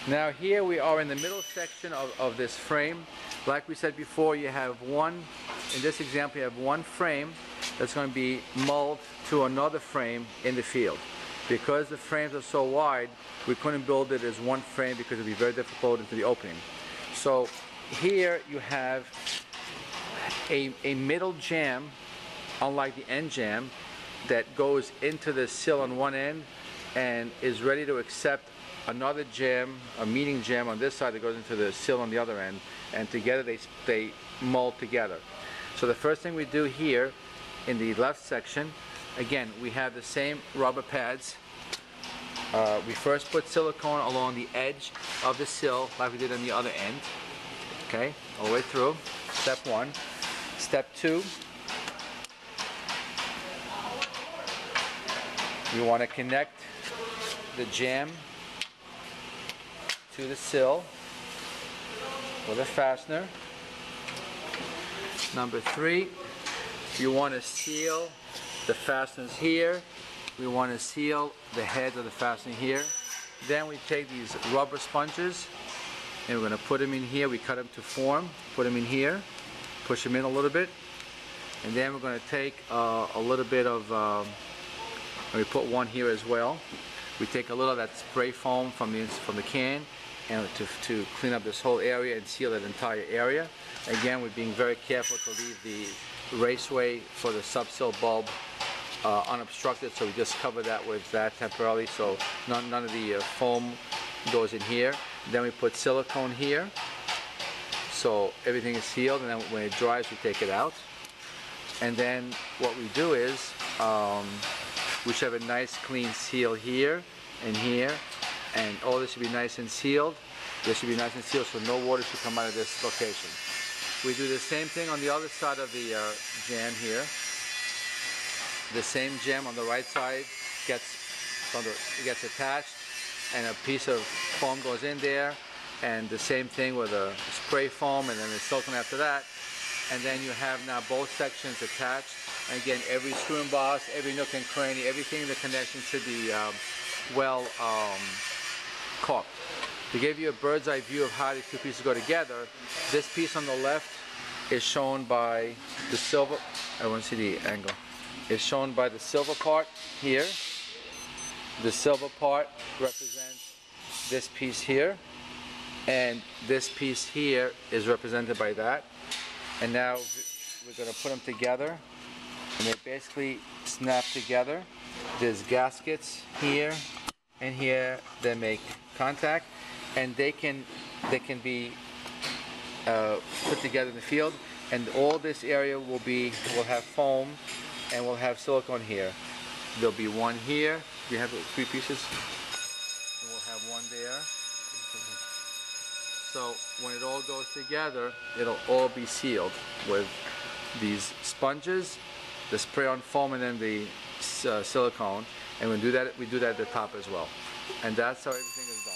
Now here we are in the middle section of this frame. Like we said before, you have one, in this example you have one frame that's going to be mulled to another frame in the field. Because the frames are so wide, we couldn't build it as one frame because it would be very difficult into the opening. So here you have a middle jamb, unlike the end jamb, that goes into the sill on one end and is ready to accept another jamb, a meeting jamb on this side that goes into the sill on the other end, and together they mold together. So the first thing we do here in the left section, again, we have the same rubber pads. We first put silicone along the edge of the sill like we did on the other end, okay, all the way through. Step one. Step two, you want to connect the jamb to the sill with a fastener. Number three, you want to seal the fasteners here. We want to seal the heads of the fastener here. Then we take these rubber sponges and we're going to put them in here. We cut them to form, put them in here, push them in a little bit, and then we're going to take a little bit of, we put one here as well. We take a little of that spray foam from the can and to clean up this whole area and seal that entire area. Again, we're being very careful to leave the raceway for the sub-sill bulb unobstructed, so we just cover that with that temporarily, so none of the foam goes in here. Then we put silicone here, so everything is sealed, and then when it dries we take it out. And then what we do is we should have a nice clean seal here and here, and all this should be nice and sealed. This should be nice and sealed so no water should come out of this location. We do the same thing on the other side of the jamb here. The same jamb on the right side gets attached, and a piece of foam goes in there, and the same thing with a spray foam and then the silicone after that. And then you have now both sections attached. And again, every screw and boss, every nook and cranny, everything in the connection should be well caulked. To give you a bird's eye view of how the two pieces go together, this piece on the left is shown by the silver, I want to see the angle, is shown by the silver part here. The silver part represents this piece here, and this piece here is represented by that. And now we're going to put them together, and they basically snap together. There's gaskets here and here that make contact, and they can be put together in the field. And all this area will have foam, and we'll have silicone here. There'll be one here. You have 3 pieces, and we'll have one there. So when it all goes together, it'll all be sealed with these sponges, the spray-on foam, and then the silicone. And we do that at the top as well. And that's how everything is done.